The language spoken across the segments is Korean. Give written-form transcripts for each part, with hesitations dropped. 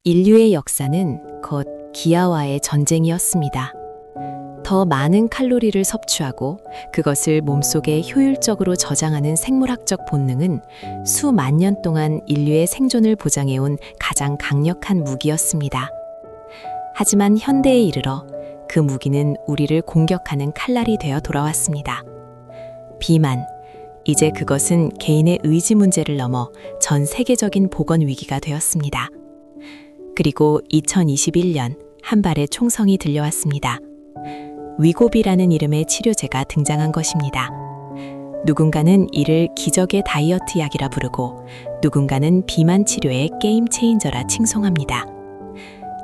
인류의 역사는 곧 기아와의 전쟁이었습니다. 더 많은 칼로리를 섭취하고 그것을 몸속에 효율적으로 저장하는 생물학적 본능은 수만 년 동안 인류의 생존을 보장해온 가장 강력한 무기였습니다. 하지만 현대에 이르러 그 무기는 우리를 공격하는 칼날이 되어 돌아왔습니다. 비만, 이제 그것은 개인의 의지 문제를 넘어 전 세계적인 보건 위기가 되었습니다. 그리고 2021년 한 발의 총성이 들려왔습니다. 위고비라는 이름의 치료제가 등장한 것입니다. 누군가는 이를 기적의 다이어트 약이라 부르고 누군가는 비만 치료의 게임 체인저라 칭송합니다.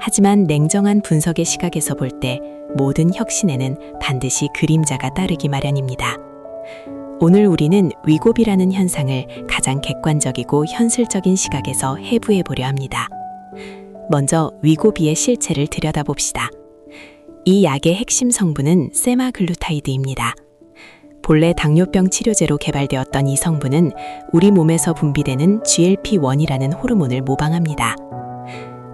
하지만 냉정한 분석의 시각에서 볼 때 모든 혁신에는 반드시 그림자가 따르기 마련입니다. 오늘 우리는 위고비라는 현상을 가장 객관적이고 현실적인 시각에서 해부해 보려 합니다. 먼저 위고비의 실체를 들여다봅시다. 이 약의 핵심 성분은 세마글루타이드입니다. 본래 당뇨병 치료제로 개발되었던 이 성분은 우리 몸에서 분비되는 GLP-1이라는 호르몬을 모방합니다.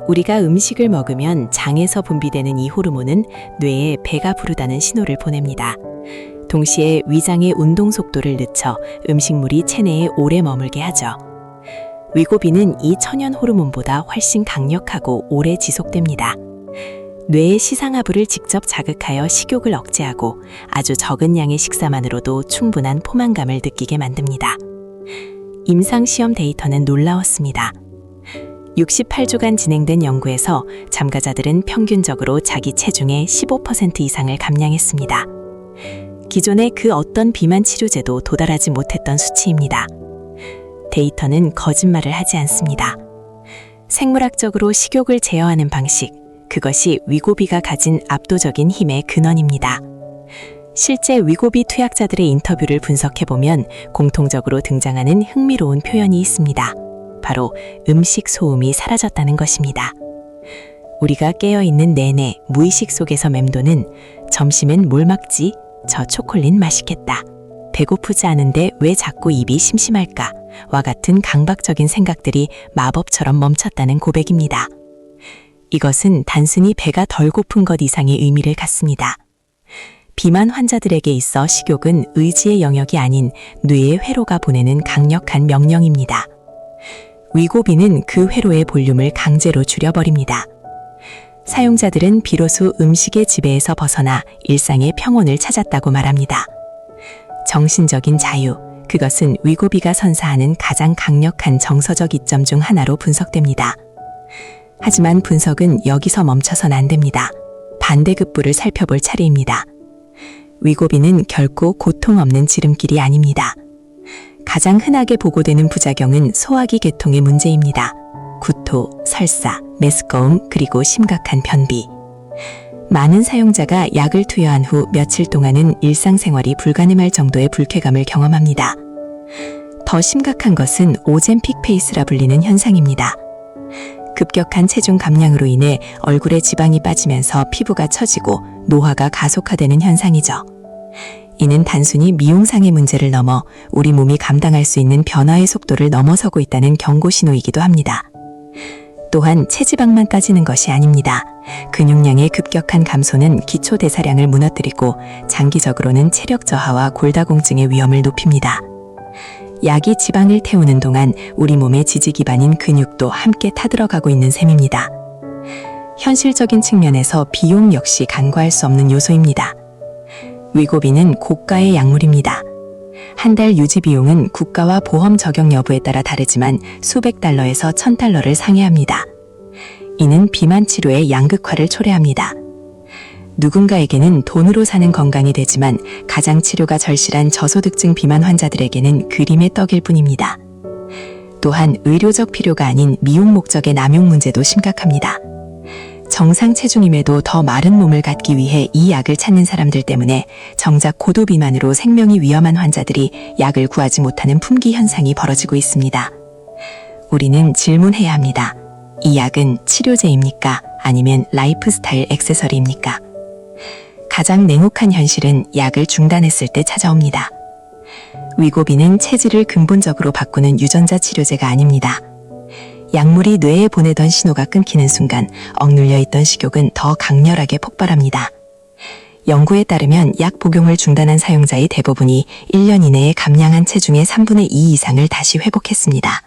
우리가 음식을 먹으면 장에서 분비되는 이 호르몬은 뇌에 배가 부르다는 신호를 보냅니다. 동시에 위장의 운동 속도를 늦춰 음식물이 체내에 오래 머물게 하죠. 위고비는 이 천연 호르몬보다 훨씬 강력하고 오래 지속됩니다. 뇌의 시상하부를 직접 자극하여 식욕을 억제하고 아주 적은 양의 식사만으로도 충분한 포만감을 느끼게 만듭니다. 임상시험 데이터는 놀라웠습니다. 68주간 진행된 연구에서 참가자들은 평균적으로 자기 체중의 15% 이상을 감량했습니다. 기존의 그 어떤 비만 치료제도 도달하지 못했던 수치입니다. 데이터는 거짓말을 하지 않습니다. 생물학적으로 식욕을 제어하는 방식, 그것이 위고비가 가진 압도적인 힘의 근원입니다. 실제 위고비 투약자들의 인터뷰를 분석해보면 공통적으로 등장하는 흥미로운 표현이 있습니다. 바로 음식 소음이 사라졌다는 것입니다. 우리가 깨어있는 내내 무의식 속에서 맴도는 점심엔 뭘 먹지? 저 초콜릿 맛있겠다. 배고프지 않은데 왜 자꾸 입이 심심할까? 와 같은 강박적인 생각들이 마법처럼 멈췄다는 고백입니다. 이것은 단순히 배가 덜 고픈 것 이상의 의미를 갖습니다. 비만 환자들에게 있어 식욕은 의지의 영역이 아닌 뇌의 회로가 보내는 강력한 명령입니다. 위고비는 그 회로의 볼륨을 강제로 줄여버립니다. 사용자들은 비로소 음식의 지배에서 벗어나 일상의 평온을 찾았다고 말합니다. 정신적인 자유, 그것은 위고비가 선사하는 가장 강력한 정서적 이점 중 하나로 분석됩니다. 하지만 분석은 여기서 멈춰선 안 됩니다. 반대급부를 살펴볼 차례입니다. 위고비는 결코 고통 없는 지름길이 아닙니다. 가장 흔하게 보고되는 부작용은 소화기 계통의 문제입니다. 구토, 설사, 메스꺼움, 그리고 심각한 변비. 많은 사용자가 약을 투여한 후 며칠 동안은 일상생활이 불가능할 정도의 불쾌감을 경험합니다. 더 심각한 것은 오젬픽 페이스라 불리는 현상입니다. 급격한 체중 감량으로 인해 얼굴에 지방이 빠지면서 피부가 처지고 노화가 가속화되는 현상이죠. 이는 단순히 미용상의 문제를 넘어 우리 몸이 감당할 수 있는 변화의 속도를 넘어서고 있다는 경고 신호이기도 합니다. 또한 체지방만 까지는 것이 아닙니다. 근육량의 급격한 감소는 기초 대사량을 무너뜨리고 장기적으로는 체력 저하와 골다공증의 위험을 높입니다. 약이 지방을 태우는 동안 우리 몸의 지지 기반인 근육도 함께 타들어가고 있는 셈입니다. 현실적인 측면에서 비용 역시 간과할 수 없는 요소입니다. 위고비는 고가의 약물입니다. 한 달 유지 비용은 국가와 보험 적용 여부에 따라 다르지만 수백 달러에서 1000달러를 상회합니다. 이는 비만 치료의 양극화를 초래합니다. 누군가에게는 돈으로 사는 건강이 되지만 가장 치료가 절실한 저소득층 비만 환자들에게는 그림의 떡일 뿐입니다. 또한 의료적 필요가 아닌 미용 목적의 남용 문제도 심각합니다. 정상 체중임에도 더 마른 몸을 갖기 위해 이 약을 찾는 사람들 때문에 정작 고도 비만으로 생명이 위험한 환자들이 약을 구하지 못하는 품귀 현상이 벌어지고 있습니다. 우리는 질문해야 합니다. 이 약은 치료제입니까? 아니면 라이프스타일 액세서리입니까? 가장 냉혹한 현실은 약을 중단했을 때 찾아옵니다. 위고비는 체질을 근본적으로 바꾸는 유전자 치료제가 아닙니다. 약물이 뇌에 보내던 신호가 끊기는 순간 억눌려 있던 식욕은 더 강렬하게 폭발합니다. 연구에 따르면 약 복용을 중단한 사용자의 대부분이 1년 이내에 감량한 체중의 3분의 2 이상을 다시 회복했습니다.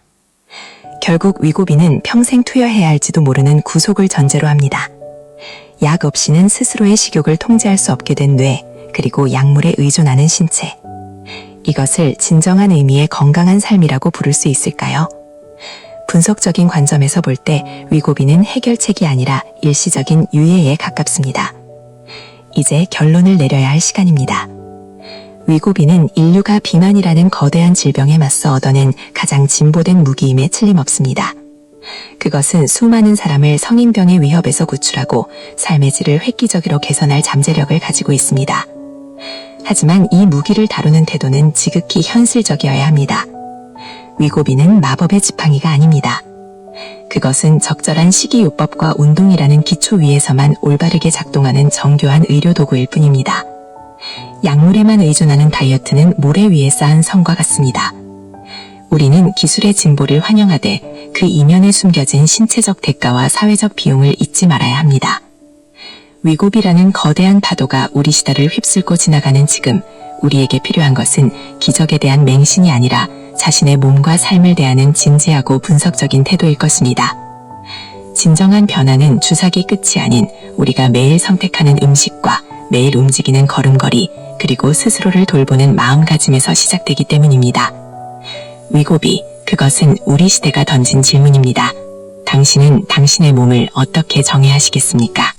결국 위고비는 평생 투여해야 할지도 모르는 구속을 전제로 합니다. 약 없이는 스스로의 식욕을 통제할 수 없게 된 뇌, 그리고 약물에 의존하는 신체. 이것을 진정한 의미의 건강한 삶이라고 부를 수 있을까요? 분석적인 관점에서 볼 때 위고비는 해결책이 아니라 일시적인 유예에 가깝습니다. 이제 결론을 내려야 할 시간입니다. 위고비는 인류가 비만이라는 거대한 질병에 맞서 얻어낸 가장 진보된 무기임에 틀림없습니다. 그것은 수많은 사람을 성인병의 위협에서 구출하고 삶의 질을 획기적으로 개선할 잠재력을 가지고 있습니다. 하지만 이 무기를 다루는 태도는 지극히 현실적이어야 합니다. 위고비는 마법의 지팡이가 아닙니다. 그것은 적절한 식이요법과 운동이라는 기초 위에서만 올바르게 작동하는 정교한 의료도구일 뿐입니다. 약물에만 의존하는 다이어트는 모래 위에 쌓은 성과 같습니다. 우리는 기술의 진보를 환영하되 그 이면에 숨겨진 신체적 대가와 사회적 비용을 잊지 말아야 합니다. 위고비라는 거대한 파도가 우리 시대를 휩쓸고 지나가는 지금, 우리에게 필요한 것은 기적에 대한 맹신이 아니라 자신의 몸과 삶을 대하는 진지하고 분석적인 태도일 것입니다. 진정한 변화는 주사기 끝이 아닌 우리가 매일 선택하는 음식과 매일 움직이는 걸음걸이, 그리고 스스로를 돌보는 마음가짐에서 시작되기 때문입니다. 위고비, 그것은 우리 시대가 던진 질문입니다. 당신은 당신의 몸을 어떻게 정의하시겠습니까?